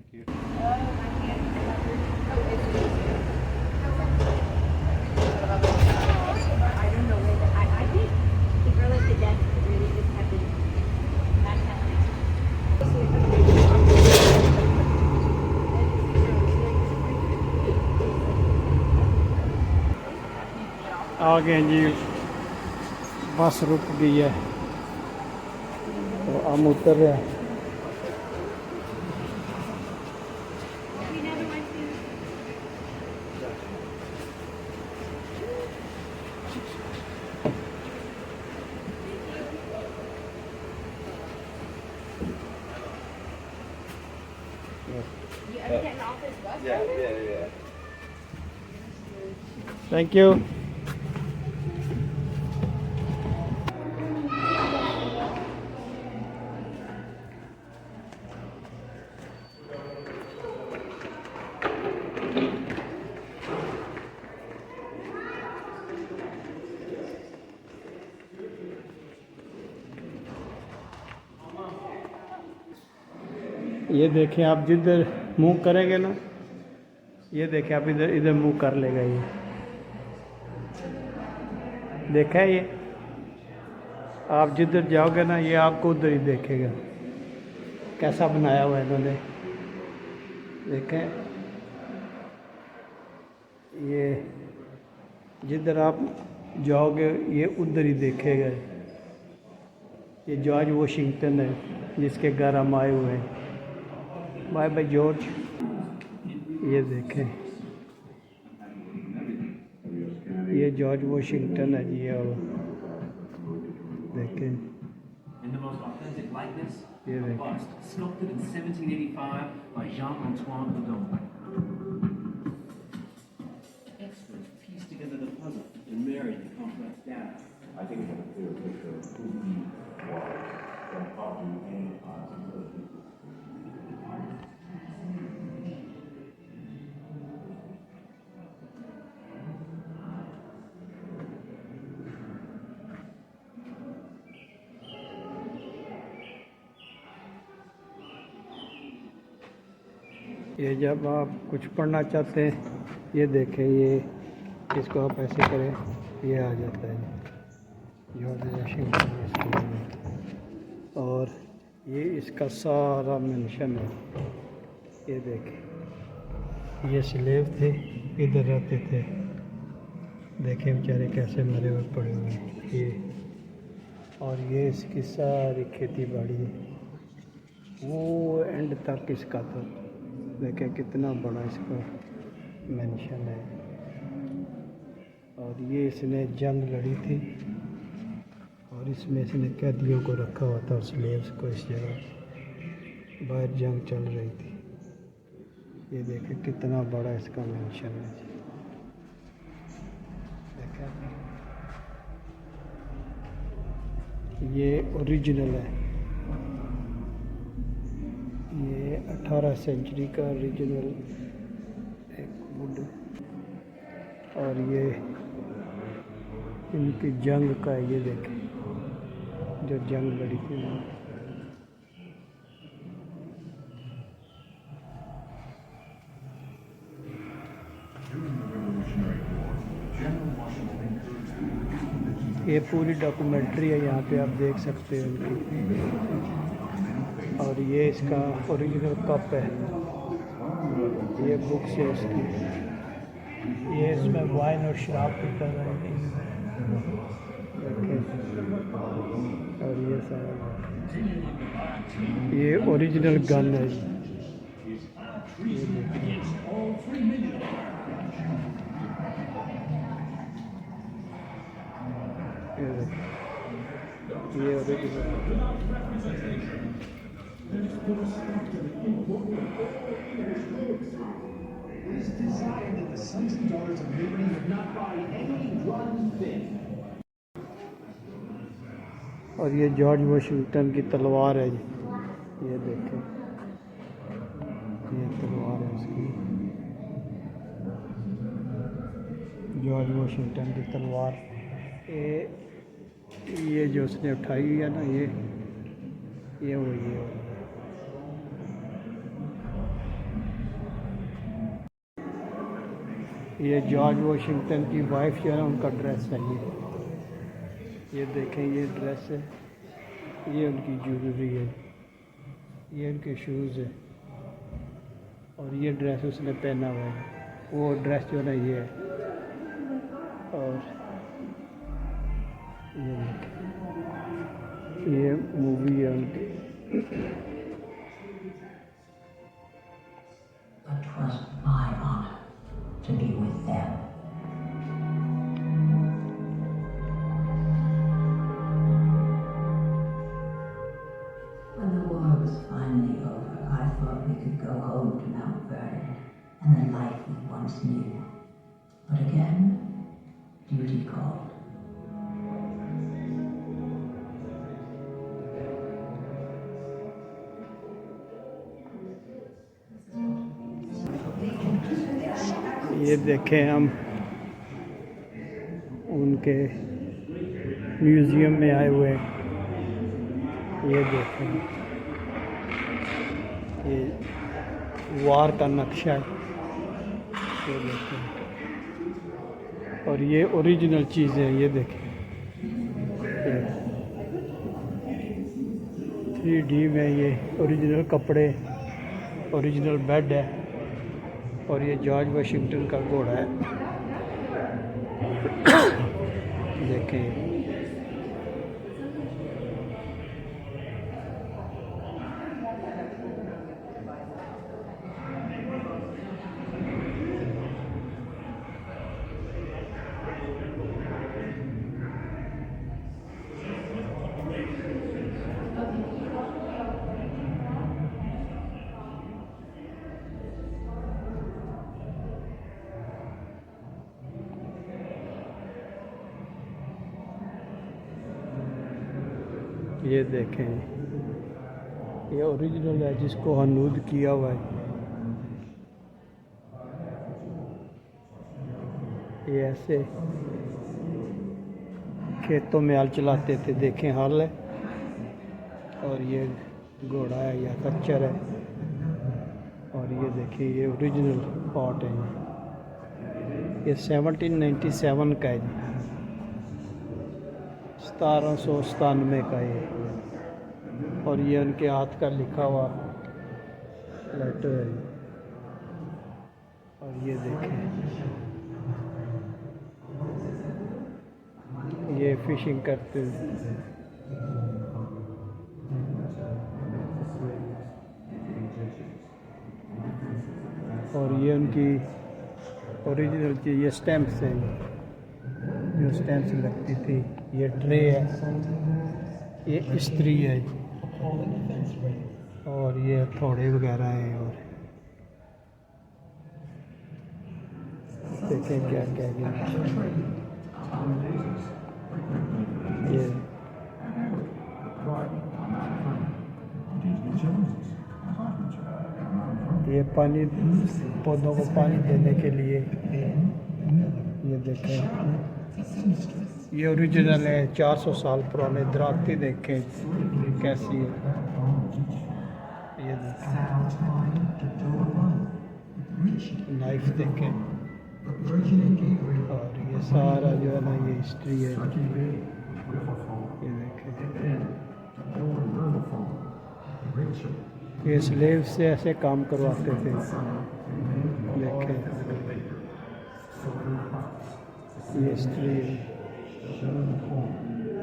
आ गए जी, बस रुक गई है तो हम उतर रहे हैं। Thank you. ये देखें आप, जिधर मुंह करेंगे ना, ये देखें आप, इधर इधर मुंह कर लेगा ये। देखा है ये, आप जिधर जाओगे ना ये आपको उधर ही देखेगा। कैसा बनाया हुआ है इन्होंने, देखें ये, जिधर आप जाओगे ये उधर ही देखेगा। ये जॉर्ज वॉशिंगटन है जिसके घर हम आए हुए हैं। Bye bye George. ये देखें, ये जॉर्ज वॉशिंगटन है जी, ये देखें, ये देखें। Sculpted in 1785 by Jean-Antoine Godin. Experts pieced together the puzzle and married the complex data. I think we have a clear picture of who he was from probably any possibility. ये जब आप कुछ पढ़ना चाहते हैं, ये देखें, ये इसको आप ऐसे करें, ये आ जाता है जॉर्ज वॉशिंगटन स्कूल में। और ये इसका सारा मेंशन है। ये देखें, ये स्लेव थे, इधर रहते थे, देखें बेचारे कैसे मरे हुए पड़े हुए हैं ये। और ये इसकी सारी खेती बाड़ी है, वो एंड तक इसका था। देखें कितना बड़ा इसका मेंशन है। और ये इसने जंग लड़ी थी और इसमें इसने कैदियों को रखा हुआ था, स्लेव्स को। इस जगह बाहर जंग चल रही थी। ये देखें कितना बड़ा इसका मेंशन है। देखें, ये ओरिजिनल है, ये 18 सेंचुरी का ओरिजिनल एक वुड। और ये इनकी जंग का है, ये देखें जो जंग लड़ी थी। ये पूरी डॉक्यूमेंट्री है, यहाँ पे आप देख सकते हैं उनकी। और ये इसका ओरिजिनल कप है, ये बुक्स है इसकी। ये इसमें वाइन और शराब पीता है। और ये सारा, ये ओरिजिनल गन है। ये original. Is designed that the sons and daughters of liberty would not buy any one thing. और ये जॉर्ज वॉशिंगटन की तलवार है जी, ये देखें, ये तलवार है उसकी, जॉर्ज वॉशिंगटन की तलवार। ये जो उसने उठाई हुई है ना, ये वही है। ये जॉर्ज वॉशिंगटन की वाइफ जो है ना उनका ड्रेस है ये देखें ये ड्रेस है, ये उनकी ज्वेलरी है, ये उनके शूज़ है और ये ड्रेस उसने पहना हुआ है, वो ड्रेस जो है ना ये है। और ये देखें ये मूवी है उनकी। But 'twas my honor to be with them. When the war was finally over, I thought we could go home to Mount Vernon and the life we once knew. But again, duty called. ये देखें हम उनके museum में आए हुए हैं। ये देखें ये वार का नक्शा है, ये देखें और ये ओरिजिनल चीज़ है। ये देखें 3D में ये ओरिजिनल कपड़े, ओरिजिनल बेड है और ये जॉर्ज वाशिंगटन का घोड़ा है। देखें ये देखें ये ओरिजिनल है जिसको हनूद किया हुआ है। ये ऐसे खेतों में हल चलाते थे, देखें हल है और ये घोड़ा है या खच्चर है और ये देखिए ये ओरिजिनल पॉट है। ये 1797 का है, 1797 का ये और ये उनके हाथ का लिखा हुआ लेटर है। और ये देखें ये फिशिंग करते हैं। और ये उनकी ओरिजिनल चीज़, ये स्टैम्प्स हैं जो स्टैम्प्स लगती थी। ये ट्रे है, ये इस्त्री है और ये हथौड़े वगैरह हैं। और देखें क्या क्या ये पानी पौधों को पानी देने के लिए। ये देखें ये ओरिजिनल है, 400 साल पुराने दराती देखें कैसी है। ये देखें नाइफ देखें और ये सारा जो है ना ये हिस्ट्री है। ये देखें ये स्लेव से ऐसे काम करवाते थे। देखें ये हिस्ट्री है।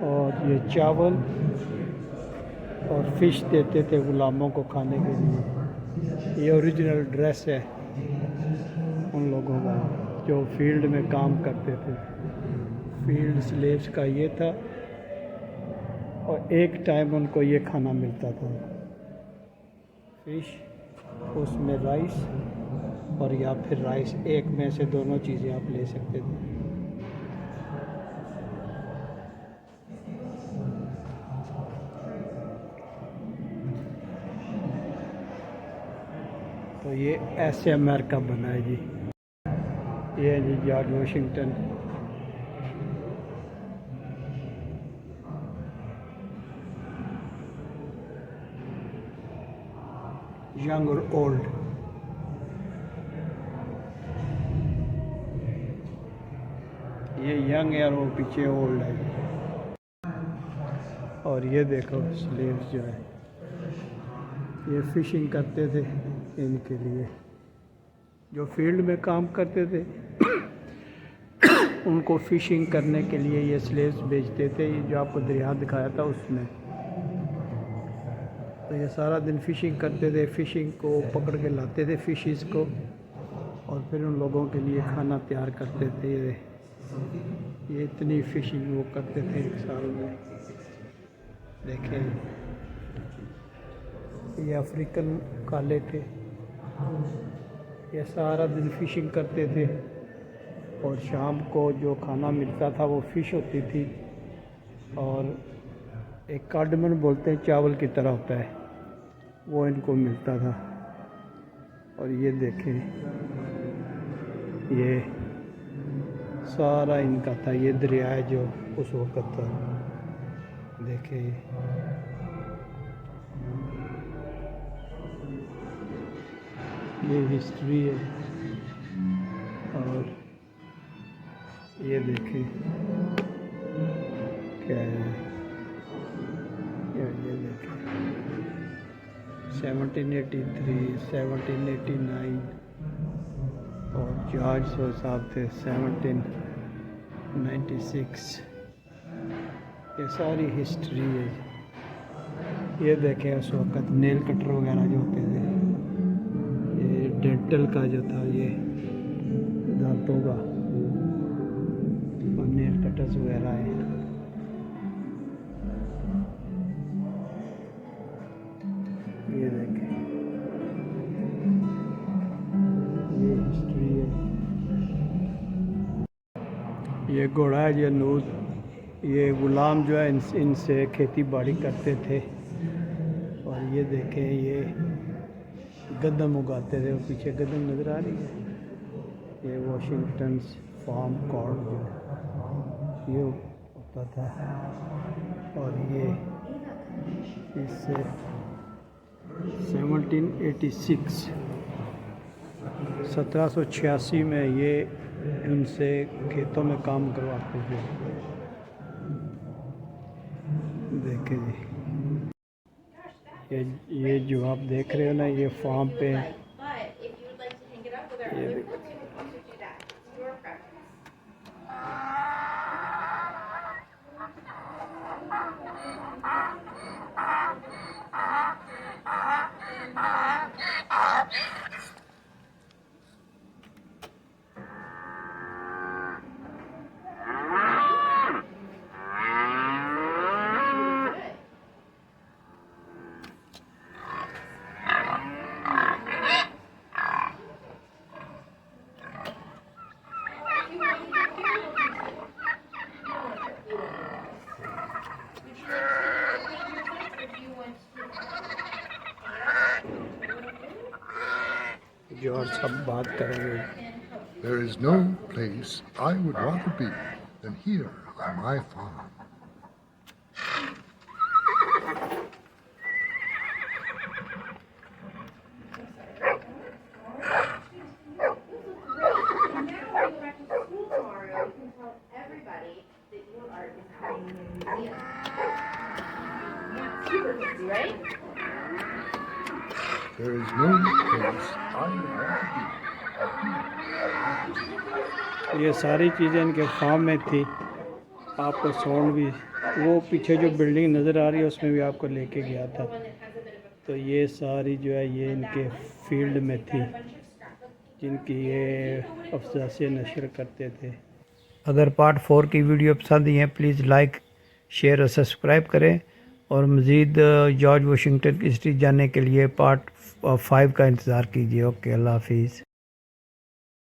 और ये चावल और फिश देते थे गुलामों को खाने के लिए। ये ओरिजिनल ड्रेस है उन लोगों का जो फील्ड में काम करते थे। फील्ड स्लेव्स का ये था और एक टाइम उनको ये खाना मिलता था, फिश उसमें राइस और या फिर राइस, एक में से दोनों चीज़ें आप ले सकते थे। तो ये ऐसे अमेरिका बना है जी। ये है जी जॉर्ज वाशिंगटन। यंग और ओल्ड। यंग है और वो पीछे ओल्ड है। और ये देखो स्लेव्स जो है ये फिशिंग करते थे इनके लिए, जो फील्ड में काम करते थे उनको फिशिंग करने के लिए ये स्लेव्स बेचते थे। ये जो आपको दरिया दिखाया था उसमें, तो ये सारा दिन फिशिंग करते थे, फिशिंग को पकड़ के लाते थे फिशेस को, और फिर उन लोगों के लिए खाना तैयार करते थे। ये इतनी फिशिंग वो करते थे एक साल में। देखें ये अफ्रीकन काले थे, ये सारा दिन फिशिंग करते थे और शाम को जो खाना मिलता था वो फ़िश होती थी, और एक कार्डमन बोलते हैं चावल की तरह होता है, वो इनको मिलता था। और ये देखें ये सारा इनका था, ये दरिया है जो उस वक़्त था। देखें ये हिस्ट्री है। और ये देखें क्या है, ये देखें 1783, 1789 और जॉर्ज साहब थे 1796। ये सारी हिस्ट्री है। ये देखें उस वक़्त नेल कटर वगैरह जो होते थे, ये डेंटल का जो था, ये दांतों का, और नेल कटर्स वगैरह है। ये देखें ये हिस्ट्री है। ये घोड़ा है ये नूत, ये गुलाम जो है इनसे खेती बाड़ी करते थे। और ये देखें ये गंदम उगाते थे, वो पीछे गंदम नज़र आ रही है। ये वाशिंगटन फार्म कॉर्ड जो है ये होता था। और ये इससे 1786 में ये उनसे खेतों में काम करवाते थे। देखें जी ये जो आप देख रहे हो ना, ये फार्म पे ये देखो। जॉर्ज सब बात करेंगे। There is no place I would rather be than here on my farm. There is no place I would rather be. ये सारी चीज़ें इनके फार्म में थी। आपको साउंड भी वो पीछे जो बिल्डिंग नज़र आ रही है उसमें भी आपको लेके गया था। तो ये सारी जो है ये इनके फील्ड में थी, जिनकी ये अफजासें नशर करते थे। अगर पार्ट 4 की वीडियो पसंद आई है प्लीज़ लाइक शेयर और सब्सक्राइब करें, और मज़ीद जॉर्ज वाशिंगटन की हिस्ट्री जानने के लिए पार्ट 5 का इंतज़ार कीजिए। ओके, अल्लाह हाफिज़।